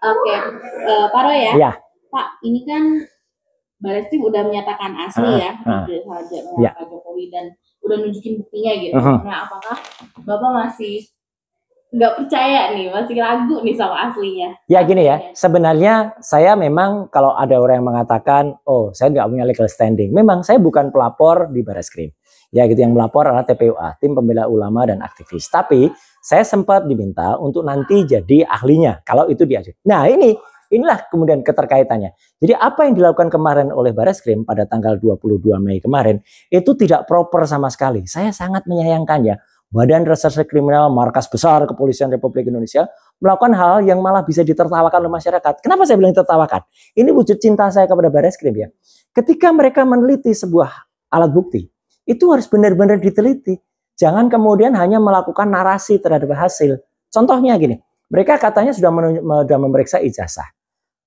Oke, Pak Roy ya. Ya. Pak, ini kan Barreskrim udah menyatakan asli ya, Ya. Pak Jokowi, dan udah nunjukin buktinya gitu. Nah, apakah Bapak masih nggak percaya nih, masih ragu nih sama aslinya? Ya gini ya, sebenarnya saya memang kalau ada orang yang mengatakan, oh saya nggak punya legal standing, memang saya bukan pelapor di Barreskrim. Ya gitu, yang melapor adalah TPUA, Tim Pembela Ulama dan Aktivis. Tapi saya sempat diminta untuk nanti jadi ahlinya kalau itu diajukan. Nah inilah kemudian keterkaitannya. Jadi apa yang dilakukan kemarin oleh Barreskrim pada tanggal 22 Mei kemarin itu tidak proper sama sekali. Saya sangat menyayangkannya. Badan Reserse Kriminal Markas Besar Kepolisian Republik Indonesia melakukan hal yang malah bisa ditertawakan oleh masyarakat. Kenapa saya bilang ditertawakan? Ini wujud cinta saya kepada Barreskrim ya. Ketika mereka meneliti sebuah alat bukti, itu harus benar-benar diteliti. Jangan kemudian hanya melakukan narasi terhadap hasil. Contohnya gini, mereka katanya sudah memeriksa ijazah.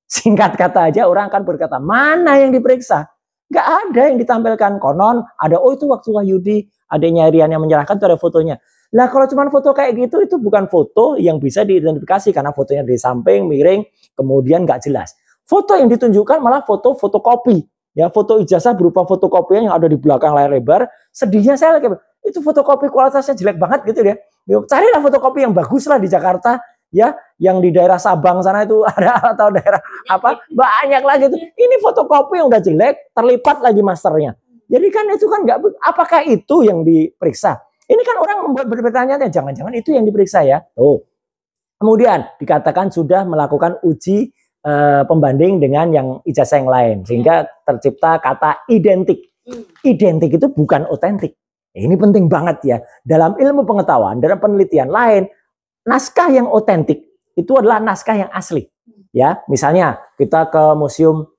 Singkat kata aja orang akan berkata, mana yang diperiksa? Nggak ada yang ditampilkan. Konon ada, oh itu waktu Wahyudi adanya Rian yang menyerahkan itu ada fotonya. Lah kalau cuma foto kayak gitu itu bukan foto yang bisa diidentifikasi karena fotonya dari samping, miring, kemudian nggak jelas. Foto yang ditunjukkan malah foto fotokopi. Ya, foto ijazah berupa fotokopinya yang ada di belakang layar lebar. Sedihnya saya lagi, itu fotokopi kualitasnya jelek banget gitu ya. Carilah fotokopi yang bagus lah di Jakarta. Ya, yang di daerah Sabang sana itu ada, atau daerah apa, banyak lagi itu. Ini fotokopi yang udah jelek, terlipat lagi masternya. Jadi kan itu kan nggak, apakah itu yang diperiksa? Ini kan orang membuat bertanya-tanya, jangan-jangan itu yang diperiksa ya. Tuh. Kemudian dikatakan sudah melakukan uji pembanding dengan yang ijazah yang lain, sehingga tercipta kata identik. Identik itu bukan otentik. Ini penting banget ya. Dalam ilmu pengetahuan, dalam penelitian lain, naskah yang otentik itu adalah naskah yang asli. Ya, misalnya kita ke Museum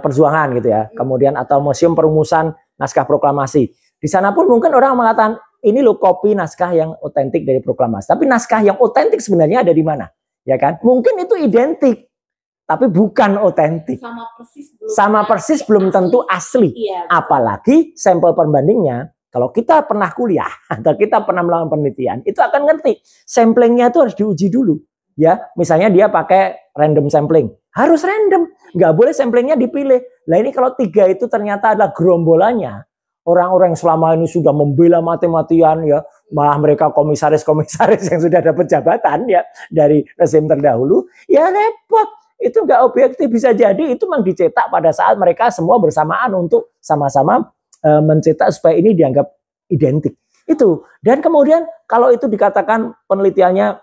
Perjuangan gitu ya, kemudian atau Museum Perumusan Naskah Proklamasi. Di sana pun mungkin orang mengatakan ini loh kopi naskah yang otentik dari proklamasi. Tapi naskah yang otentik sebenarnya ada di mana? Ya kan? Mungkin itu identik, tapi bukan otentik. Sama persis belum tentu asli. Iya. Apalagi sampel perbandingnya. Kalau kita pernah kuliah atau kita pernah melakukan penelitian, itu akan ngerti. Samplingnya itu harus diuji dulu. Ya, misalnya dia pakai random sampling, harus random, nggak boleh samplingnya dipilih. Nah ini kalau 3 itu ternyata adalah gerombolannya orang-orang yang selama ini sudah membela mati-matian ya, malah mereka komisaris-komisaris yang sudah dapat jabatan ya dari rezim terdahulu, ya repot. Itu nggak objektif, bisa jadi itu memang dicetak pada saat mereka semua bersamaan untuk sama-sama mencetak supaya ini dianggap identik. Itu. Dan kemudian kalau itu dikatakan penelitiannya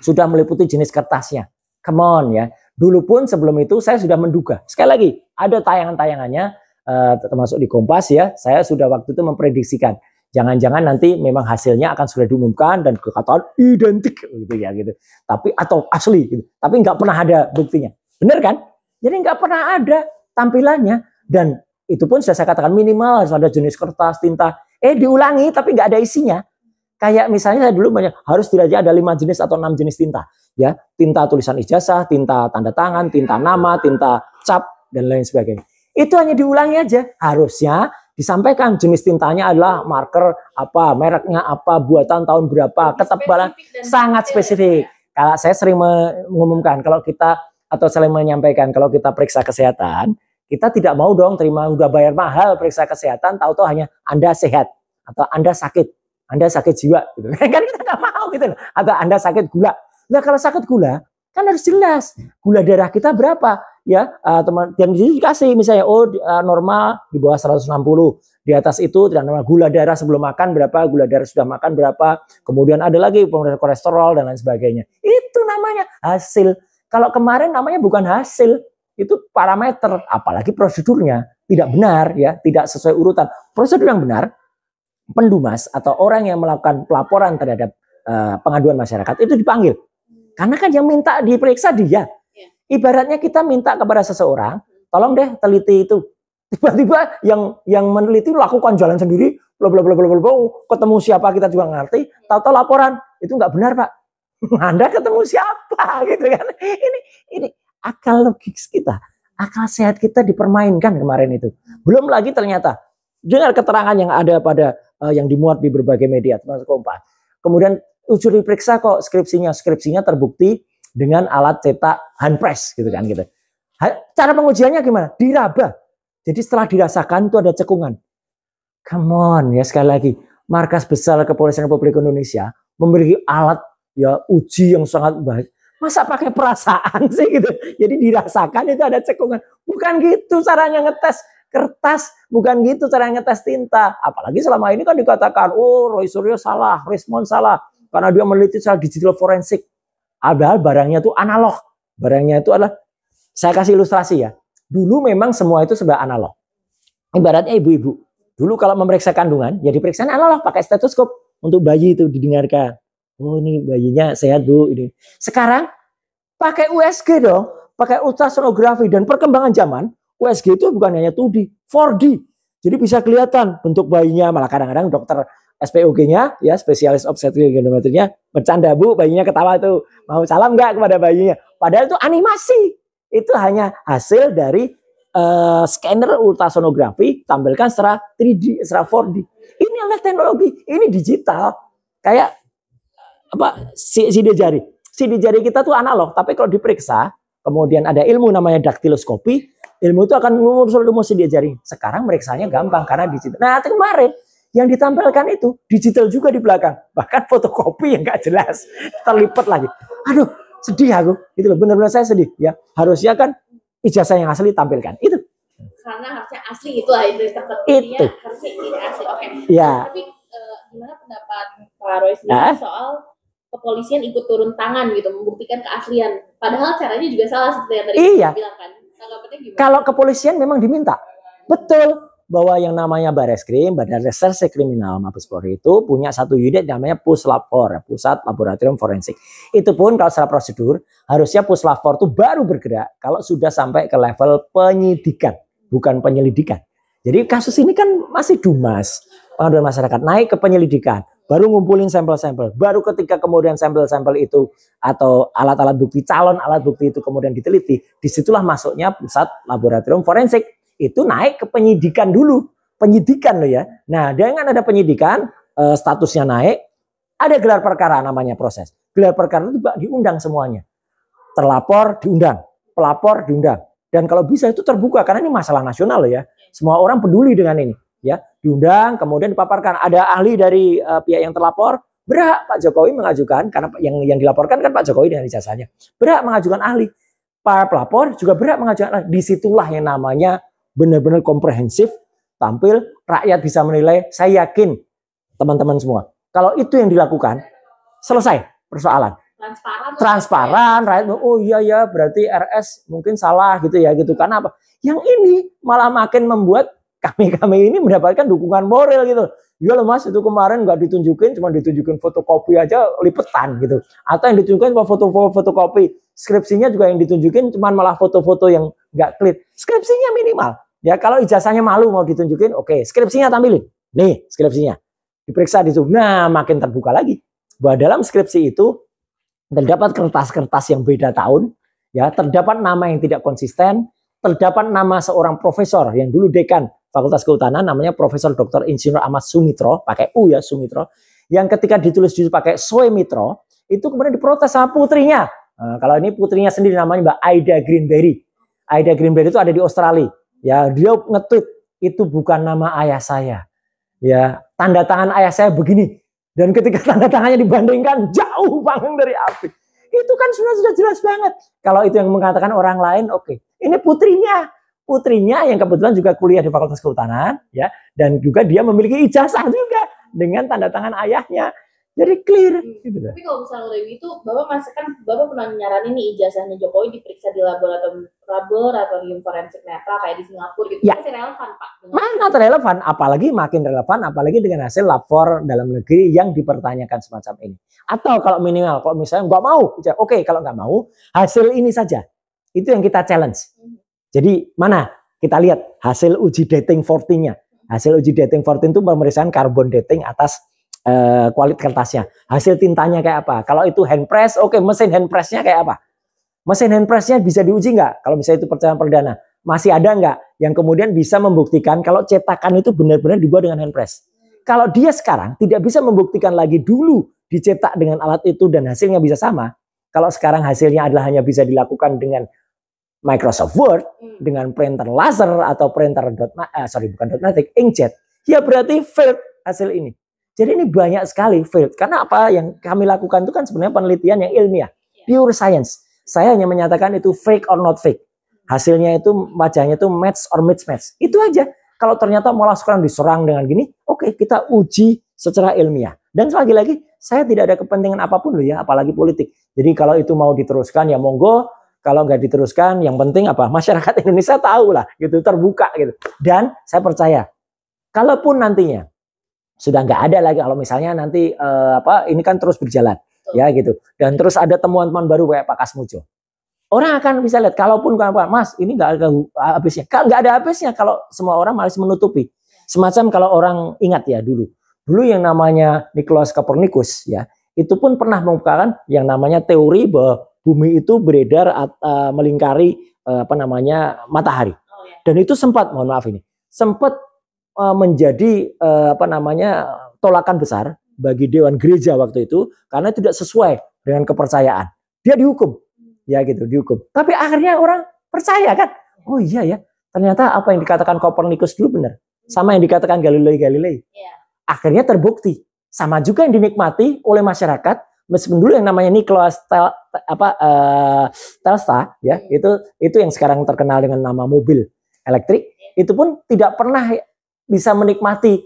sudah meliputi jenis kertasnya. Come on ya. Dulu pun sebelum itu saya sudah menduga. Sekali lagi, ada tayangan-tayangannya termasuk di Kompas ya. Saya sudah waktu itu memprediksikan jangan-jangan nanti memang hasilnya akan sudah diumumkan dan kekatakan identik gitu ya gitu. Tapi atau asli gitu. Tapi nggak pernah ada buktinya. Benar kan? Jadi nggak pernah ada tampilannya, dan itu pun sudah saya katakan minimal harus ada jenis kertas, tinta. Diulangi tapi nggak ada isinya. Kayak misalnya saya dulu banyak, harus tidak ada 5 jenis atau 6 jenis tinta. Ya, tinta tulisan ijazah, tinta tanda tangan, tinta nama, tinta cap, dan lain sebagainya. Itu hanya diulangi aja. Harusnya disampaikan jenis tintanya adalah marker apa, mereknya apa, buatan tahun berapa, ketebalan sangat spesifik. Kalau saya sering mengumumkan, kalau kita atau saling menyampaikan, kalau kita periksa kesehatan, kita tidak mau dong terima udah bayar mahal periksa kesehatan, tahu-tahu hanya Anda sehat atau Anda sakit. Anda sakit jiwa, gitu. Kan kita nggak mau gitu. Atau Anda sakit gula. Nah kalau sakit gula, kan harus jelas gula darah kita berapa, ya teman. Dan dikasih misalnya, normal di bawah 160, di atas itu tidak normal. Gula darah sebelum makan berapa, gula darah sudah makan berapa. Kemudian ada lagi pemeriksaan kolesterol dan lain sebagainya. Itu namanya hasil. Kalau kemarin namanya bukan hasil, itu parameter. Apalagi prosedurnya tidak benar, ya, tidak sesuai urutan. Prosedur yang benar, pendumas atau orang yang melakukan pelaporan terhadap pengaduan masyarakat itu dipanggil. Karena kan yang minta diperiksa dia. Ibaratnya kita minta kepada seseorang, tolong deh teliti itu. Tiba-tiba yang meneliti lakukan jalan sendiri, ketemu siapa kita juga ngerti, tahu-tahu laporan, itu nggak benar Pak. Anda ketemu siapa gitu kan. Ini akal logis kita, akal sehat kita dipermainkan kemarin itu. Belum lagi ternyata dengan keterangan yang ada pada yang dimuat di berbagai media termasuk Kompas. Kemudian sudah diperiksa kok skripsinya terbukti dengan alat cetak hand press gitu kan gitu. Cara pengujiannya gimana? Diraba. Jadi setelah dirasakan itu ada cekungan. Come on ya, sekali lagi, Markas Besar Kepolisian Republik Indonesia memiliki alat ya uji yang sangat baik. Masa pakai perasaan sih gitu? Jadi dirasakan itu ada cekungan. Bukan gitu caranya ngetes kertas, bukan gitu caranya ngetes tinta. Apalagi selama ini kan dikatakan, oh Roy Suryo salah, Rismond salah, karena dia meneliti soal digital forensik. Padahal barangnya itu analog. Barangnya itu adalah, saya kasih ilustrasi ya. Dulu memang semua itu sudah analog. Ibaratnya ibu-ibu. Dulu kalau memeriksa kandungan, ya diperiksa analog pakai stetoskop untuk bayi itu didengarkan. Oh ini bayinya sehat bu. Ini. Sekarang pakai USG dong, pakai ultrasonografi dan perkembangan zaman. USG itu bukan hanya 2D, 4D. Jadi bisa kelihatan bentuk bayinya. Malah kadang-kadang dokter SPOG-nya, ya spesialis obstetrik endometrinya, bercanda bu, bayinya ketawa tuh. Mau salam nggak kepada bayinya? Padahal itu animasi. Itu hanya hasil dari scanner ultrasonografi, tampilkan secara 3D, secara 4D. Ini adalah teknologi, ini digital. Kayak apa? Sidik jari. Sidik jari kita tuh analog, tapi kalau diperiksa, kemudian ada ilmu namanya daktiloskopi. Ilmu itu akan rumus sidik jari. Sekarang meriksanya gampang karena digital. Nah, kemarin yang ditampilkan itu digital juga di belakang. Bahkan fotokopi yang nggak jelas. Terlipat lagi. Aduh, sedih aku. Itu loh, benar-benar saya sedih. Ya, harusnya kan ijazah yang asli tampilkan. Itu. Karena harusnya asli itu lah. Itu. Harusnya ini asli. Oke. Ya. Tapi gimana pendapat Pak Roy sendiri soal kepolisian ikut turun tangan gitu, membuktikan keaslian. Padahal caranya juga salah seperti yang tadi kita bilang kan. Kalau kepolisian memang diminta, betul bahwa yang namanya Bareskrim, Badan Reserse Kriminal Mabes Polri itu punya satu unit namanya Puslapfor, Pusat Laboratorium Forensik. Itu pun kalau secara prosedur harusnya Puslapfor itu baru bergerak kalau sudah sampai ke level penyidikan, bukan penyelidikan. Jadi kasus ini kan masih dumas, pengaduan masyarakat naik ke penyelidikan, baru ngumpulin sampel-sampel, baru ketika kemudian sampel-sampel itu atau alat-alat bukti, calon alat bukti itu kemudian diteliti, disitulah masuknya Pusat Laboratorium Forensik. Itu naik ke penyidikan dulu, penyidikan loh ya. Nah dengan ada penyidikan, statusnya naik, ada gelar perkara namanya proses. Gelar perkara itu diundang semuanya, terlapor diundang, pelapor diundang, dan kalau bisa itu terbuka karena ini masalah nasional loh ya. Semua orang peduli dengan ini, ya diundang, kemudian dipaparkan. Ada ahli dari pihak yang terlapor, berhak Pak Jokowi mengajukan karena yang dilaporkan kan Pak Jokowi dengan ijazahnya, berhak mengajukan ahli. Para pelapor juga berhak mengajukan ahli. Disitulah yang namanya benar-benar komprehensif, tampil, rakyat bisa menilai. Saya yakin teman-teman semua, kalau itu yang dilakukan, selesai persoalan. Transparan, rakyat, oh iya ya berarti RS mungkin salah gitu ya gitu. Karena apa? Yang ini malah makin membuat kami ini mendapatkan dukungan moral gitu. Ya loh mas, itu kemarin nggak ditunjukin, cuma ditunjukin fotokopi aja lipetan gitu. Atau yang ditunjukin cuma fotokopi, skripsinya juga yang ditunjukin cuma malah foto-foto yang nggak clear. Skripsinya minimal. Ya kalau ijazahnya malu mau ditunjukin, oke, skripsinya tampilin. Nih skripsinya, diperiksa di Zoom. Nah makin terbuka lagi bahwa dalam skripsi itu terdapat kertas-kertas yang beda tahun, ya terdapat nama yang tidak konsisten, terdapat nama seorang profesor yang dulu dekan Fakultas Kehutanan namanya Profesor Dr. Insinyur Ahmad Sumitro, pakai U ya Sumitro, yang ketika ditulis justru pakai Sumitro, itu kemudian diprotes sama putrinya. Nah, kalau ini putrinya sendiri namanya Mbak Aida Greenberry. Aida Greenberry itu ada di Australia. Ya, dia nge-tweet itu bukan nama ayah saya. Ya, tanda tangan ayah saya begini. Dan ketika tanda tangannya dibandingkan jauh banget dari api. Itu kan sudah jelas banget. Kalau itu yang mengatakan orang lain, oke. Ini putrinya yang kebetulan juga kuliah di Fakultas Kehutanan, ya, dan juga dia memiliki ijazah juga dengan tanda tangan ayahnya. Jadi clear. Gitu. Tapi kalau misalnya lebih itu, Bapak pernah nyaranin nih ijazahnya Jokowi diperiksa di laboratorium forensik netral kayak di Singapura gitu. Ya. Masih relevan Pak? Sangat relevan, apalagi makin relevan, apalagi dengan hasil lapor dalam negeri yang dipertanyakan semacam ini. Atau kalau minimal, kalau misalnya nggak mau, oke, kalau nggak mau, hasil ini saja. Itu yang kita challenge. Jadi mana? Kita lihat hasil uji dating 14-nya. Hasil uji dating 14 itu pemeriksaan carbon dating atas kualitas kertasnya. Hasil tintanya kayak apa? Kalau itu hand press, oke, mesin hand pressnya kayak apa? Mesin hand pressnya bisa diuji nggak? Kalau misalnya itu percobaan perdana, masih ada nggak yang kemudian bisa membuktikan kalau cetakan itu benar-benar dibuat dengan hand press? Kalau dia sekarang tidak bisa membuktikan lagi dulu dicetak dengan alat itu dan hasilnya bisa sama, Kalau sekarang hasilnya adalah hanya bisa dilakukan dengan Microsoft Word, dengan printer laser atau printer inkjet, ya berarti failed hasil ini. Jadi ini banyak sekali failed. Karena apa yang kami lakukan itu kan sebenarnya penelitian yang ilmiah, pure science. Saya hanya menyatakan itu fake or not fake. Hasilnya itu wajahnya itu match or mismatch. Itu aja. Kalau ternyata malah sekarang diserang dengan gini, oke, kita uji secara ilmiah. Dan lagi-lagi saya tidak ada kepentingan apapun loh ya, apalagi politik. Jadi kalau itu mau diteruskan ya monggo. Kalau nggak diteruskan, yang penting apa? Masyarakat Indonesia tahu lah, gitu, terbuka gitu. Dan saya percaya, kalaupun nantinya sudah nggak ada lagi, kalau misalnya nanti ini kan terus berjalan, ya gitu. Dan terus ada temuan-temuan baru kayak Pak Kasmujo. Orang akan bisa lihat, kalaupun Mas ini nggak ada habisnya, nggak ada habisnya kalau semua orang masih menutupi. Semacam kalau orang ingat ya dulu yang namanya Nicolaus Copernicus ya, itu pun pernah membukakan yang namanya teori bahwa bumi itu beredar melingkari matahari. Dan itu sempat, mohon maaf ini, sempat menjadi tolakan besar bagi Dewan Gereja waktu itu karena tidak sesuai dengan kepercayaan. Dia dihukum. Ya gitu, dihukum. Tapi akhirnya orang percaya kan? Oh iya ya, ternyata apa yang dikatakan Copernicus dulu benar. Sama yang dikatakan Galilei. Akhirnya terbukti. Sama juga yang dinikmati oleh masyarakat. Meskipun dulu yang namanya Nikola Tesla ya, itu yang sekarang terkenal dengan nama mobil elektrik, itu pun tidak pernah bisa menikmati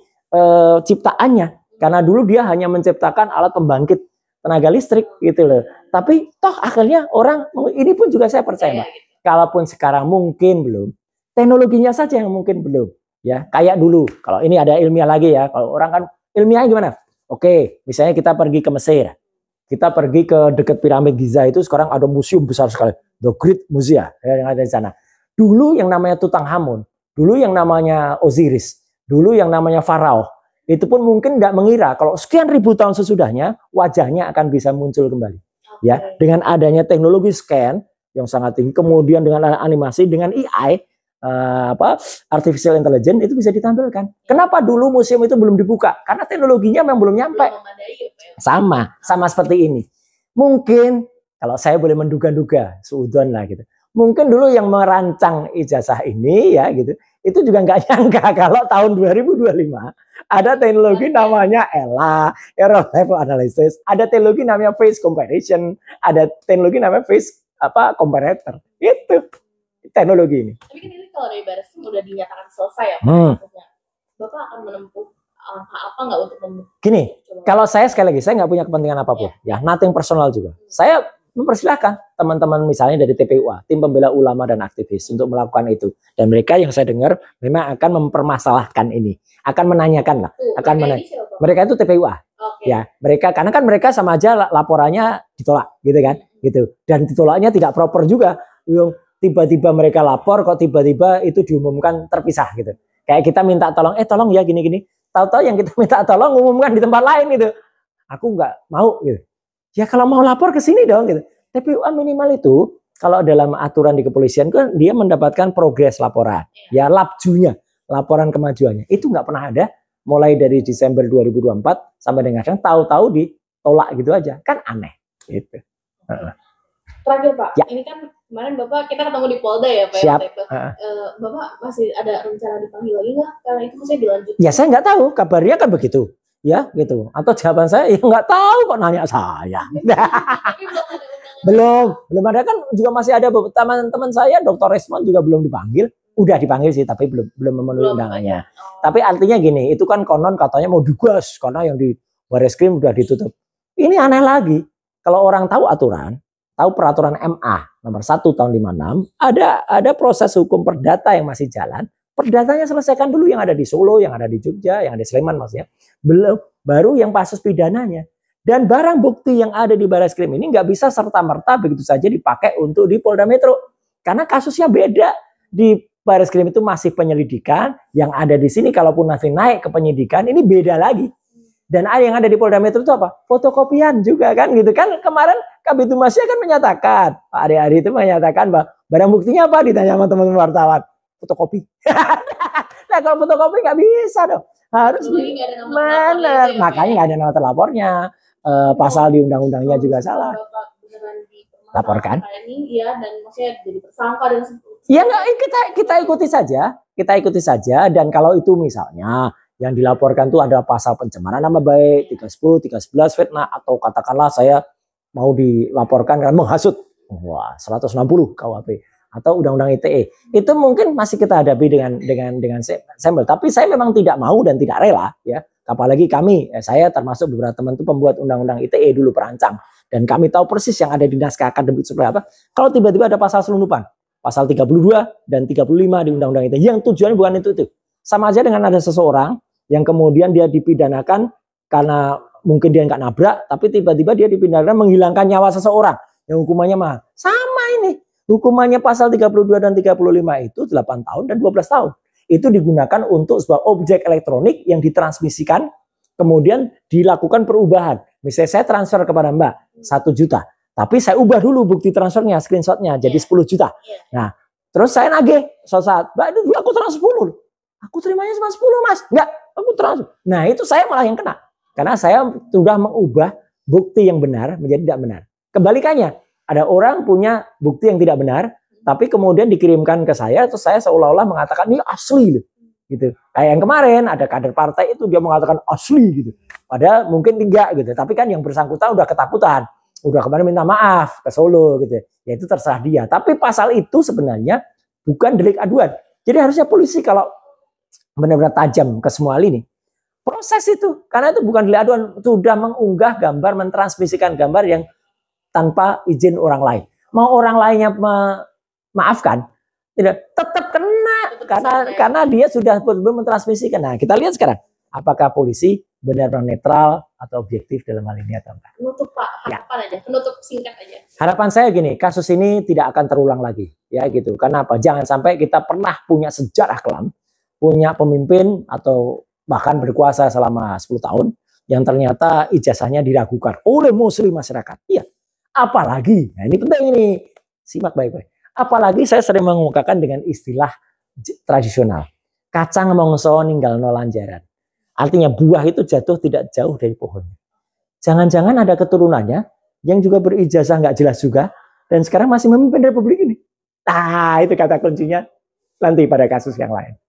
ciptaannya karena dulu dia hanya menciptakan alat pembangkit tenaga listrik gitu loh. Tapi toh akhirnya orang ini pun juga saya percaya, kalaupun sekarang mungkin belum, teknologinya saja yang mungkin belum ya. Kayak dulu, kalau ini ada ilmiah lagi ya, kalau orang kan ilmiahnya gimana? Oke, misalnya kita pergi ke Mesir. Kita pergi ke dekat piramid Giza itu sekarang ada museum besar sekali, The Great Museum yang ada di sana. Dulu yang namanya Tutankhamun, dulu yang namanya Osiris, dulu yang namanya Farao, itu pun mungkin tidak mengira kalau sekian ribu tahun sesudahnya wajahnya akan bisa muncul kembali. Ya, dengan adanya teknologi scan yang sangat tinggi, kemudian dengan animasi, dengan AI, artificial intelligence itu bisa ditampilkan. Kenapa dulu museum itu belum dibuka? Karena teknologinya memang belum nyampe. Sama seperti ini. Mungkin kalau saya boleh menduga-duga, suudon lah gitu. Mungkin dulu yang merancang ijazah ini ya gitu, itu juga nggak nyangka kalau tahun 2025 ada teknologi namanya ELA, Error Level Analysis, ada teknologi namanya face comparison, ada teknologi namanya face comparator. Itu teknologi ini. Tapi kan ini kalau dari Baris udah dinyatakan selesai ya, maksudnya Bapak akan menempuh apa nggak untuk gini, kalau saya sekali lagi, saya nggak punya kepentingan apapun, ya nothing personal juga. Saya mempersilahkan teman-teman misalnya dari TPUA, tim pembela ulama dan aktivis untuk melakukan itu. Dan mereka yang saya dengar memang akan mempermasalahkan ini, akan menanyakan lah, mereka itu TPUA, ya mereka karena kan mereka sama aja laporannya ditolak, gitu kan, gitu. Dan ditolaknya tidak proper juga, tiba-tiba mereka lapor kok tiba-tiba itu diumumkan terpisah gitu. Kayak kita minta tolong, tolong ya gini-gini. Tahu-tahu yang kita minta tolong umumkan di tempat lain gitu. Aku nggak mau gitu. Ya kalau mau lapor ke sini dong gitu. TPUA minimal itu kalau dalam aturan di kepolisian kan dia mendapatkan progres laporan. Ya labjunya, laporan kemajuannya. Itu nggak pernah ada mulai dari Desember 2024 sampai dengan sekarang tahu-tahu ditolak gitu aja. Kan aneh gitu. Terakhir Pak, ya. Ini kan kemarin Bapak kita ketemu di Polda ya Pak. Siap. Bapak masih ada rencana dipanggil lagi nggak? Karena itu masih dilanjut. Ya saya nggak tahu, kabarnya kan begitu. Ya gitu. Atau jawaban saya ya nggak tahu kok nanya saya. belum ada kan juga masih ada teman-teman saya, Dr. Resmond juga belum dipanggil. Udah dipanggil sih tapi belum memenuhi undangannya. Tapi artinya gini, itu kan konon katanya mau digas karena yang di Bareskrim udah ditutup. Ini aneh lagi. Kalau orang tahu aturan, tahu peraturan MA nomor 1 tahun 56, ada proses hukum perdata yang masih jalan. Perdatanya selesaikan dulu yang ada di Solo, yang ada di Jogja, yang ada di Sleman maksudnya. Belum, baru yang kasus pidananya. Dan barang bukti yang ada di Bareskrim ini nggak bisa serta-merta begitu saja dipakai untuk di Polda Metro. Karena kasusnya beda. Di Bareskrim itu masih penyelidikan, yang ada di sini kalaupun nanti naik ke penyidikan, ini beda lagi. Dan yang ada di Polda Metro itu apa? Fotokopian juga kan gitu kan. Kemarin Kabid Humasnya kan menyatakan, Pak Ari itu menyatakan bahwa barang buktinya apa, ditanya sama teman-teman wartawan. Fotokopi. Nah kalau fotokopi nggak bisa dong. Harus mana? Makanya nggak ada nama terlapornya. Pasal di undang-undangnya juga salah. laporkan. Ini ya, dan maksudnya jadi tersangka dan ya enggak, kita ikuti saja dan kalau itu misalnya yang dilaporkan itu ada pasal pencemaran nama baik 310, 311 fitnah atau katakanlah saya mau dilaporkan karena menghasut. Wah, 160 KUHP atau undang-undang ITE. Itu mungkin masih kita hadapi dengan sampel, tapi saya memang tidak mau dan tidak rela ya. Apalagi kami, saya termasuk beberapa teman itu pembuat undang-undang ITE dulu perancang dan kami tahu persis yang ada di naskah akademik seperti apa. Kalau tiba-tiba ada pasal selundupan, pasal 32 dan 35 di undang-undang ITE yang tujuannya bukan itu. Sama aja dengan ada seseorang yang kemudian dia dipidanakan karena mungkin dia nggak nabrak, tapi tiba-tiba dia dipidanakan menghilangkan nyawa seseorang yang hukumannya mah sama ini. Hukumannya pasal 32 dan 35 itu 8 tahun dan 12 tahun. Itu digunakan untuk sebuah objek elektronik yang ditransmisikan, kemudian dilakukan perubahan. Misalnya saya transfer kepada Mbak 1 juta, tapi saya ubah dulu bukti transfernya, screenshotnya jadi 10 juta. Nah, terus saya nagih suatu saat, Mbak itu aku transfer 10. Aku terimanya cuma 10 mas. Enggak, aku transfer. Nah itu saya malah yang kena. Karena saya sudah mengubah bukti yang benar menjadi tidak benar. Kebalikannya, ada orang punya bukti yang tidak benar, tapi kemudian dikirimkan ke saya, terus saya seolah-olah mengatakan ini asli, gitu. Kayak yang kemarin ada kader partai itu dia mengatakan asli, gitu. Padahal mungkin tidak, gitu. Tapi kan yang bersangkutan udah ketakutan, udah kemarin minta maaf ke Solo, gitu. Ya itu terserah dia. Tapi pasal itu sebenarnya bukan delik aduan. Jadi harusnya polisi kalau benar-benar tajam ke semua lini. Proses itu, karena itu bukan delik aduan, sudah mengunggah gambar, mentransmisikan gambar yang tanpa izin orang lain. Mau orang lainnya memaafkan, tidak tetap kena karena dia sudah belum mentransmisikan. Nah, kita lihat sekarang apakah polisi benar-benar netral atau objektif dalam hal ini atau enggak. Penutup Pak, harapan aja, penutup singkat aja. Harapan saya gini, kasus ini tidak akan terulang lagi, ya gitu. Karena apa? Jangan sampai kita pernah punya sejarah kelam, punya pemimpin atau bahkan berkuasa selama 10 tahun yang ternyata ijazahnya diragukan oleh muslim masyarakat. Iya. Apalagi, nah ini penting ini, simak baik-baik. Apalagi saya sering mengungkapkan dengan istilah tradisional. Kacang mongso ninggal no lanjaran. Artinya buah itu jatuh tidak jauh dari pohonnya. Jangan-jangan ada keturunannya yang juga berijazah nggak jelas juga dan sekarang masih memimpin republik ini. Nah itu kata kuncinya nanti pada kasus yang lain.